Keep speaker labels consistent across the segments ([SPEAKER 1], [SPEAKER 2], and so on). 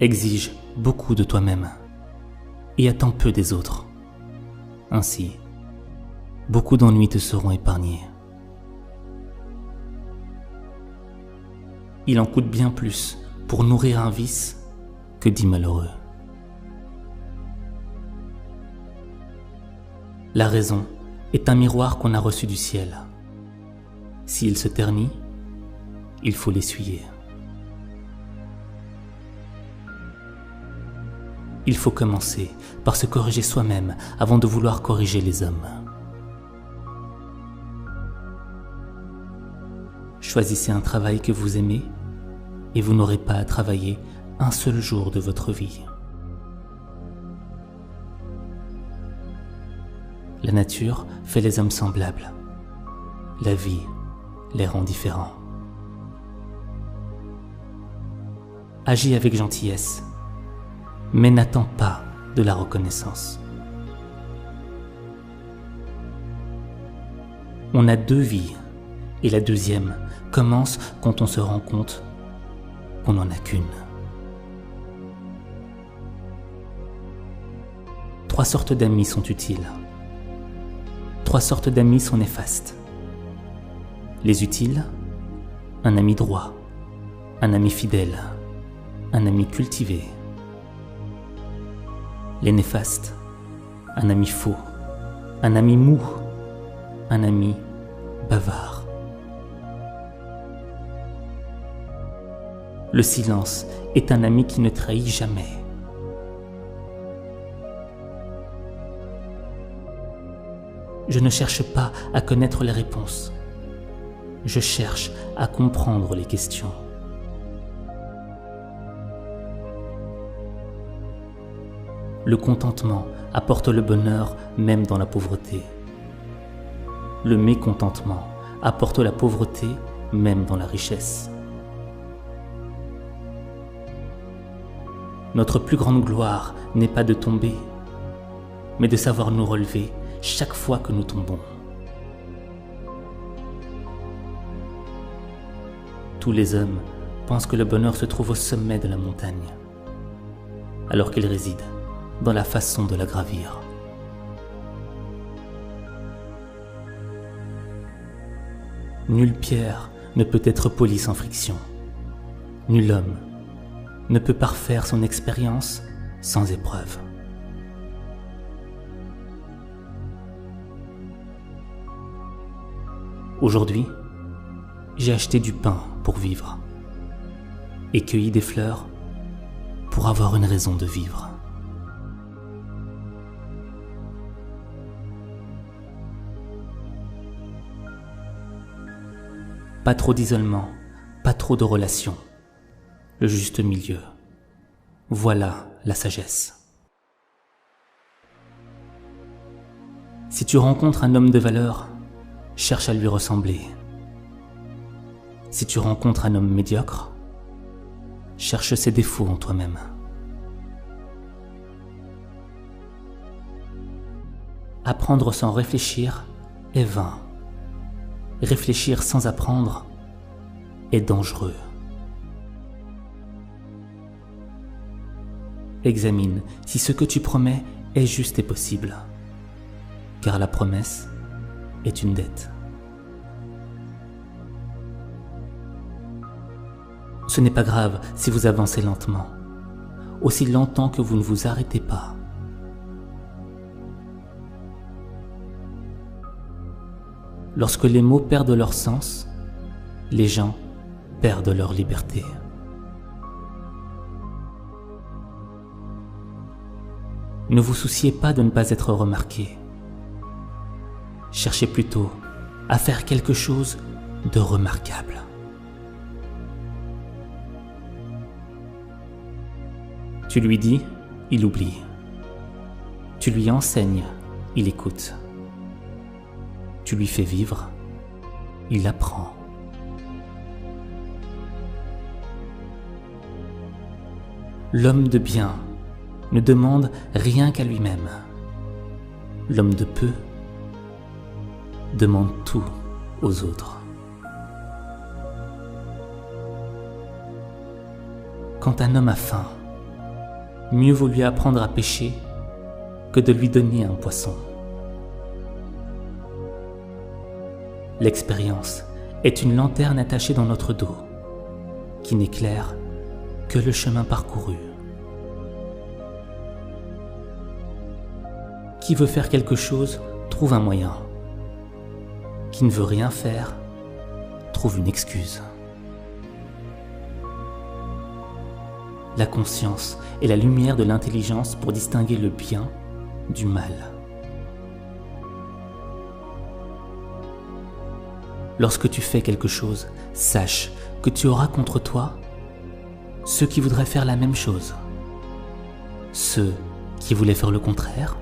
[SPEAKER 1] exige beaucoup de toi-même et attend peu des autres. Ainsi, beaucoup d'ennuis te seront épargnés. Il en coûte bien plus pour nourrir un vice que 10 malheureux. La raison est un miroir qu'on a reçu du ciel. S'il se ternit, il faut l'essuyer. Il faut commencer par se corriger soi-même avant de vouloir corriger les hommes. Choisissez un travail que vous aimez et vous n'aurez pas à travailler un seul jour de votre vie. La nature fait les hommes semblables. La vie les rend différents. Agis avec gentillesse, mais n'attends pas de la reconnaissance. On a 2 vies, et la deuxième commence quand on se rend compte qu'on n'en a qu'une. 3 sortes d'amis sont utiles. 3 sortes d'amis sont néfastes. Les utiles, un ami droit, un ami fidèle, un ami cultivé. Les néfastes, un ami faux, un ami mou, un ami bavard. Le silence est un ami qui ne trahit jamais. Je ne cherche pas à connaître les réponses. Je cherche à comprendre les questions. Le contentement apporte le bonheur même dans la pauvreté. Le mécontentement apporte la pauvreté même dans la richesse. Notre plus grande gloire n'est pas de tomber, mais de savoir nous relever chaque fois que nous tombons. Tous les hommes pensent que le bonheur se trouve au sommet de la montagne, alors qu'il réside dans la façon de la gravir. Nulle pierre ne peut être polie sans friction. Nul homme ne peut parfaire son expérience sans épreuve. Aujourd'hui, j'ai acheté du pain pour vivre et cueilli des fleurs pour avoir une raison de vivre. Pas trop d'isolement, pas trop de relations. Le juste milieu. Voilà la sagesse. Si tu rencontres un homme de valeur, cherche à lui ressembler. Si tu rencontres un homme médiocre, cherche ses défauts en toi-même. Apprendre sans réfléchir est vain. Réfléchir sans apprendre est dangereux. Examine si ce que tu promets est juste et possible, car la promesse est une dette. Ce n'est pas grave si vous avancez lentement, aussi longtemps que vous ne vous arrêtez pas. Lorsque les mots perdent leur sens, les gens perdent leur liberté. Ne vous souciez pas de ne pas être remarqué. Cherchez plutôt à faire quelque chose de remarquable. Tu lui dis, il oublie. Tu lui enseignes, il écoute. Tu lui fais vivre, il apprend. L'homme de bien ne demande rien qu'à lui-même. L'homme de peu demande tout aux autres. Quand un homme a faim, mieux vaut lui apprendre à pêcher que de lui donner un poisson. L'expérience est une lanterne attachée dans notre dos, qui n'éclaire que le chemin parcouru. Qui veut faire quelque chose trouve un moyen. Qui ne veut rien faire trouve une excuse. La conscience est la lumière de l'intelligence pour distinguer le bien du mal. Lorsque tu fais quelque chose, sache que tu auras contre toi ceux qui voudraient faire la même chose, ceux qui voulaient faire le contraire,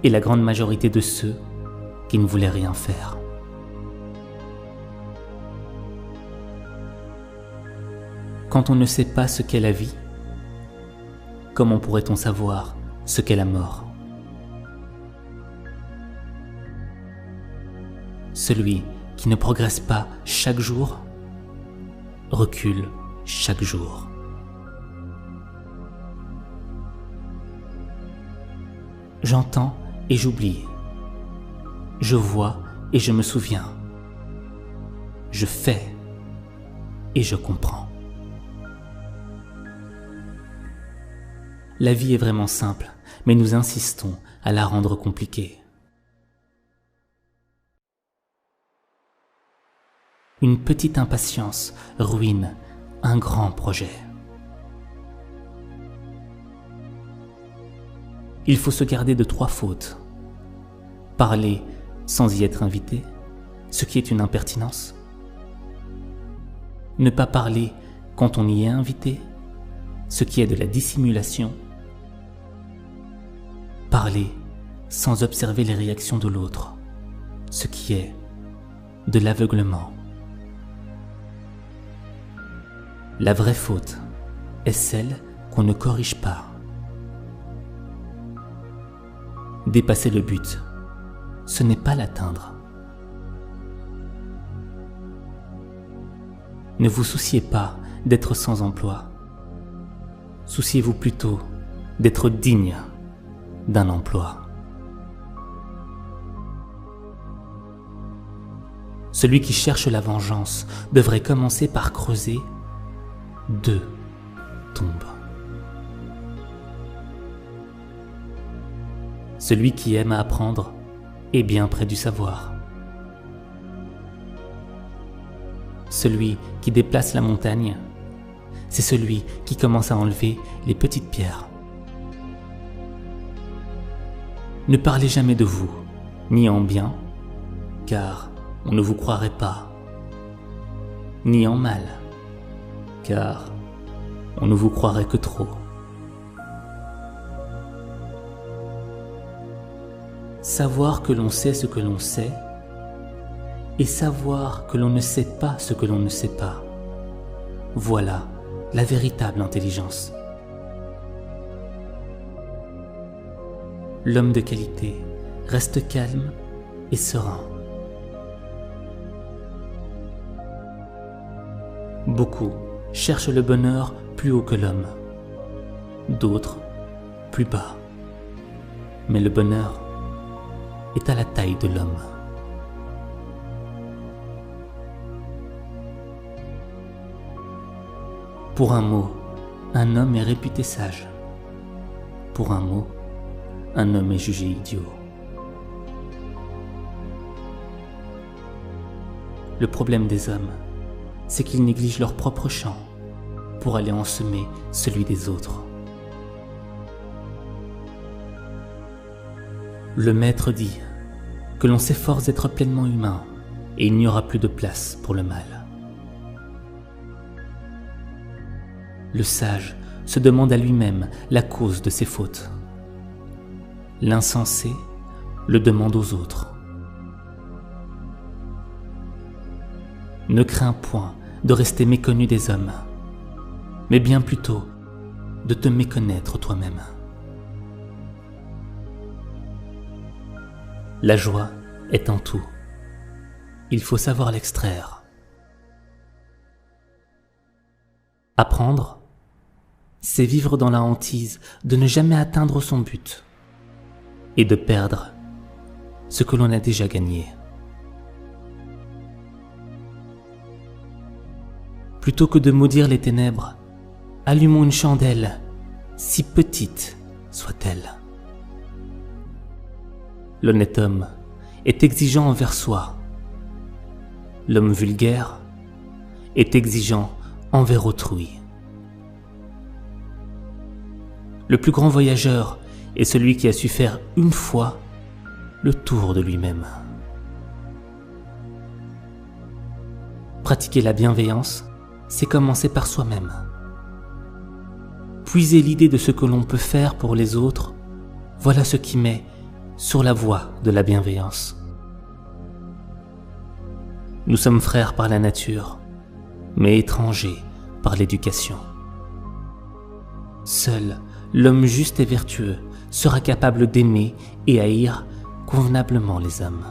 [SPEAKER 1] et la grande majorité de ceux qui ne voulaient rien faire. Quand on ne sait pas ce qu'est la vie, comment pourrait-on savoir ce qu'est la mort? Celui qui ne progresse pas chaque jour recule chaque jour. J'entends et j'oublie. Je vois et je me souviens. Je fais et je comprends. La vie est vraiment simple, mais nous insistons à la rendre compliquée. Une petite impatience ruine un grand projet. Il faut se garder de 3 fautes. Parler sans y être invité, ce qui est une impertinence. Ne pas parler quand on y est invité, ce qui est de la dissimulation. Parler sans observer les réactions de l'autre, ce qui est de l'aveuglement. La vraie faute est celle qu'on ne corrige pas. Dépasser le but, ce n'est pas l'atteindre. Ne vous souciez pas d'être sans emploi. Souciez-vous plutôt d'être digne d'un emploi. Celui qui cherche la vengeance devrait commencer par creuser 2 tombes. Celui qui aime à apprendre est bien près du savoir. Celui qui déplace la montagne, c'est celui qui commence à enlever les petites pierres. Ne parlez jamais de vous, ni en bien, car on ne vous croirait pas, ni en mal, car on ne vous croirait que trop. Savoir que l'on sait ce que l'on sait et savoir que l'on ne sait pas ce que l'on ne sait pas, voilà la véritable intelligence. L'homme de qualité reste calme et serein. Beaucoup cherchent le bonheur plus haut que l'homme, d'autres plus bas. Mais le bonheur est à la taille de l'homme. Pour un mot, un homme est réputé sage. Pour un mot, un homme est jugé idiot. Le problème des hommes, c'est qu'ils négligent leur propre champ pour aller en semer celui des autres. Le maître dit que l'on s'efforce d'être pleinement humain et il n'y aura plus de place pour le mal. Le sage se demande à lui-même la cause de ses fautes. L'insensé le demande aux autres. Ne crains point de rester méconnu des hommes, mais bien plutôt de te méconnaître toi-même. La joie est en tout. Il faut savoir l'extraire. Apprendre, c'est vivre dans la hantise de ne jamais atteindre son but et de perdre ce que l'on a déjà gagné. Plutôt que de maudire les ténèbres, allumons une chandelle, si petite soit-elle. L'honnête homme est exigeant envers soi. L'homme vulgaire est exigeant envers autrui. Le plus grand voyageur est celui qui a su faire une fois le tour de lui-même. Pratiquer la bienveillance, c'est commencer par soi-même. Puiser l'idée de ce que l'on peut faire pour les autres, voilà ce qui met sur la voie de la bienveillance. Nous sommes frères par la nature, mais étrangers par l'éducation. Seul l'homme juste et vertueux sera capable d'aimer et haïr convenablement les hommes.